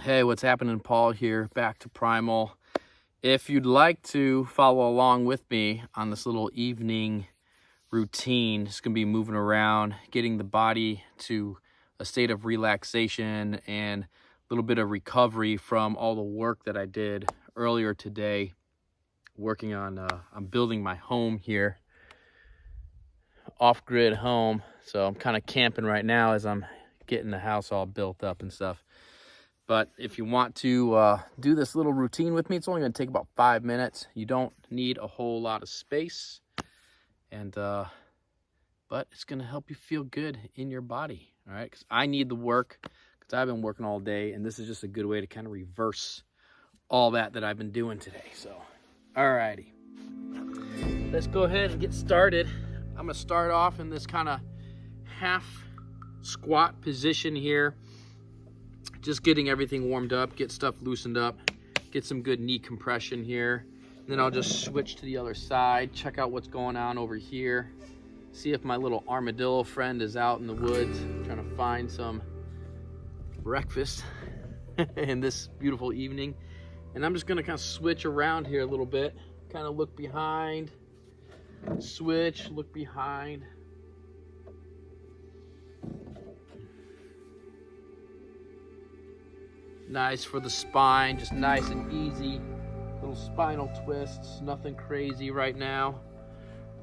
Hey, what's happening? Paul here, back to Primal. If you'd like to follow along with me on this little evening routine, it's going to be moving around, getting the body to a state of relaxation and a little bit of recovery from all the work that I did earlier today, working on, I'm building my home here, off-grid home. So I'm kind of camping right now as I'm getting the house all built up and stuff. But if you want to do this little routine with me, it's only going to take about 5 minutes. You don't need a whole lot of space, and but it's going to help you feel good in your body, all right? Because I need the work, because I've been working all day, and this is just a good way to kind of reverse all that I've been doing today. So, all righty. Let's go ahead and get started. I'm going to start off in this kind of half squat position here. Just getting everything warmed up, get stuff loosened up, get some good knee compression here. And then I'll just switch to the other side, check out what's going on over here. See if my little armadillo friend is out in the woods, trying to find some breakfast in this beautiful evening. And I'm just gonna kind of switch around here a little bit, kind of look behind, switch, look behind. Nice for the spine, just nice and easy. Little spinal twists, nothing crazy right now.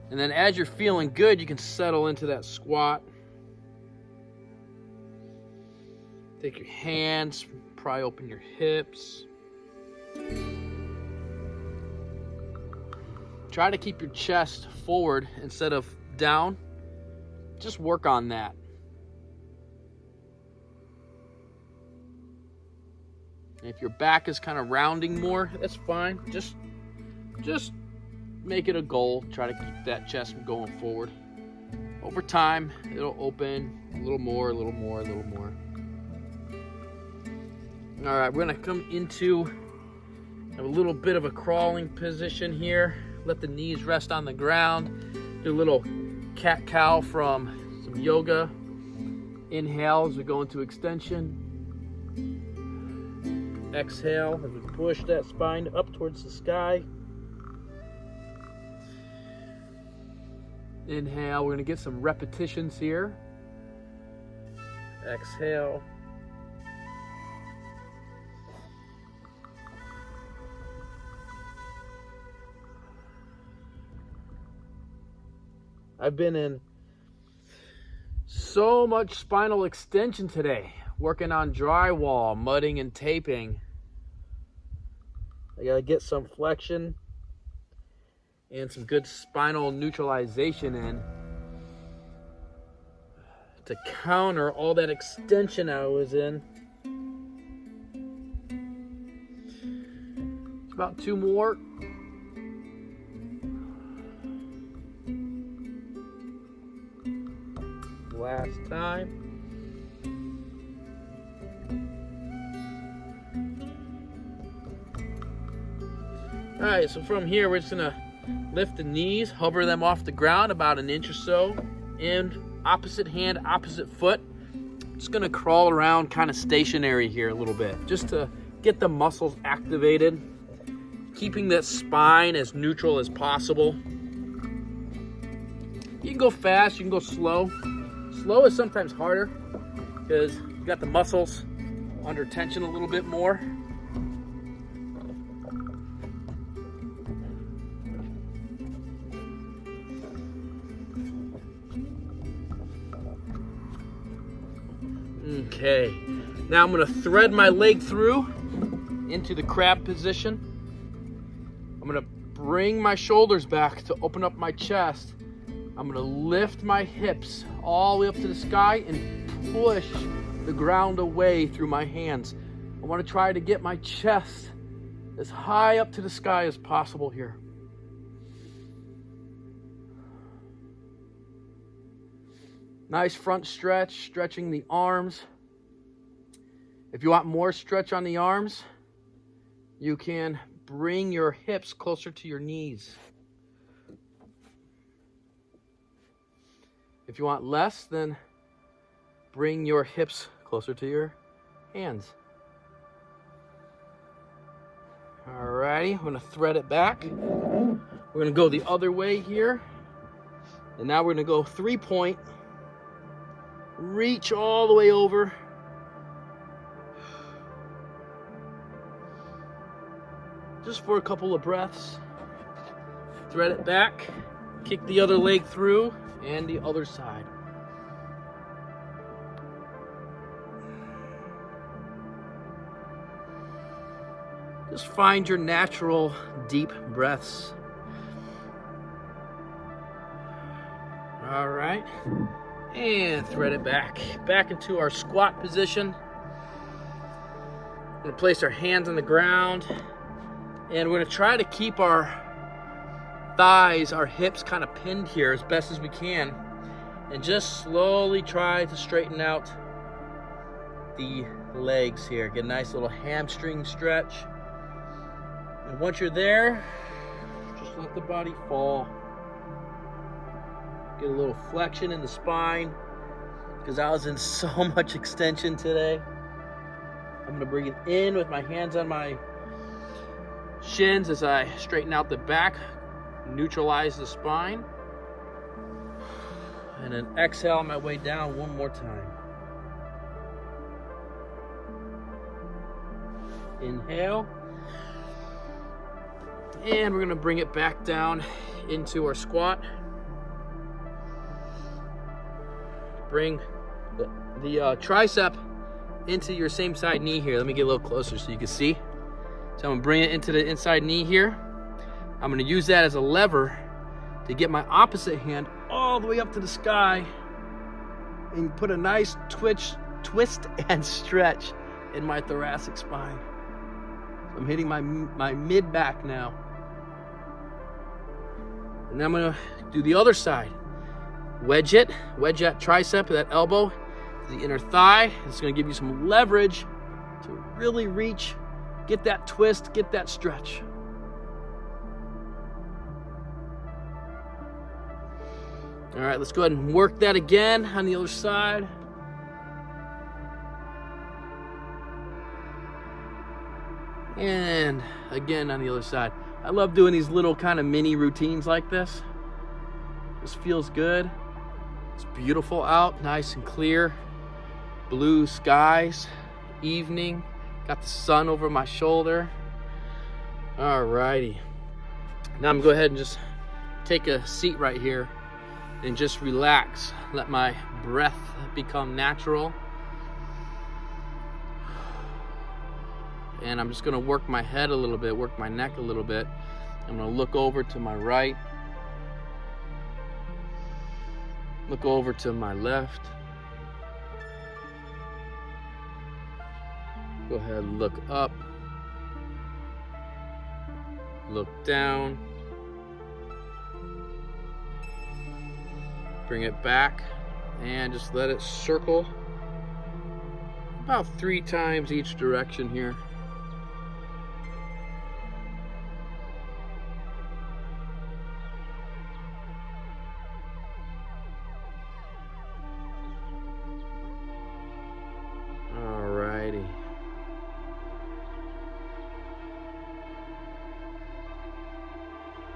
And then as you're feeling good, you can settle into that squat. Take your hands, pry open your hips. Try to keep your chest forward instead of down. Just work on that. If your back is kind of rounding more, that's fine. Just make it a goal. Try to keep that chest going forward. Over time, it'll open a little more, a little more, a little more. All right, we're gonna come into a little bit of a crawling position here. Let the knees rest on the ground. Do a little cat-cow from some yoga. Inhale as we go into extension. Exhale as we push that spine up towards the sky. Inhale, we're going to get some repetitions here. Exhale. I've been in so much spinal extension today, working on drywall, mudding and taping. I gotta get some flexion and some good spinal neutralization in to counter all that extension I was in. It's about 2 more. Last time. All right, so from here, we're just gonna lift the knees, hover them off the ground about 1 inch or so, and opposite hand, opposite foot. Just gonna crawl around kind of stationary here a little bit, just to get the muscles activated, keeping that spine as neutral as possible. You can go fast, you can go slow. Slow is sometimes harder because you got the muscles under tension a little bit more. Okay, now I'm going to thread my leg through into the crab position. I'm going to bring my shoulders back to open up my chest. I'm going to lift my hips all the way up to the sky and push the ground away through my hands. I want to try to get my chest as high up to the sky as possible here. Nice front stretch, stretching the arms. If you want more stretch on the arms, you can bring your hips closer to your knees. If you want less, then bring your hips closer to your hands. Alrighty, I'm gonna thread it back. We're gonna go the other way here. And now we're gonna go 3-point, reach all the way over. Just for a couple of breaths. Thread it back, kick the other leg through, and the other side. Just find your natural deep breaths. All right, and thread it back into our squat position. We're gonna place our hands on the ground, and we're gonna try to keep our thighs, our hips kind of pinned here as best as we can, and just slowly try to straighten out the legs here. Get a nice little hamstring stretch. And once you're there, just let the body fall. Get a little flexion in the spine, because I was in so much extension today. I'm gonna bring it in with my hands on my shins as I straighten out the back, neutralize the spine. And then exhale on my way down one more time. Inhale. And we're gonna bring it back down into our squat. Bring the tricep into your same side knee here. Let me get a little closer so you can see. So I'm gonna bring it into the inside knee here. I'm gonna use that as a lever to get my opposite hand all the way up to the sky and put a nice twist and stretch in my thoracic spine. So I'm hitting my mid back now. And then I'm gonna do the other side. Wedge that tricep, that elbow, to the inner thigh. It's gonna give you some leverage to really reach, get that twist, get that stretch. All right, let's go ahead and work that again on the other side. And again on the other side. I love doing these little kind of mini routines like this. This feels good. It's beautiful out, nice and clear. Blue skies, evening. Got the sun over my shoulder. All righty. Now I'm gonna go ahead and just take a seat right here and just relax. Let my breath become natural. And I'm just gonna work my head a little bit, work my neck a little bit. I'm gonna look over to my right, look over to my left. Go ahead, look up, look down, bring it back, and just let it circle about 3 times each direction here.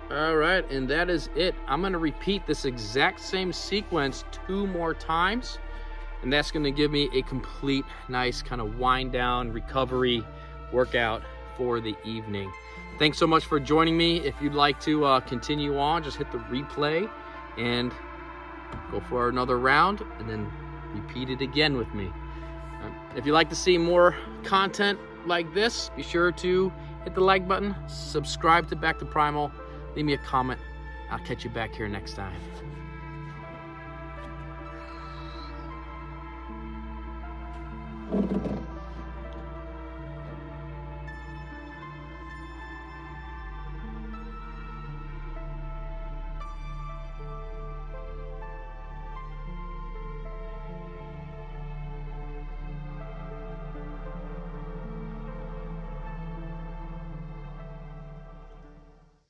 All right, and that is it. I'm gonna repeat this exact same sequence 2 more times, and that's gonna give me a complete, nice kind of wind down recovery workout for the evening. Thanks so much for joining me. If you'd like to continue on, just hit the replay and go for another round, and then repeat it again with me. If you'd like to see more content like this, be sure to hit the like button, subscribe to Back to Primal, leave me a comment. I'll catch you back here next time.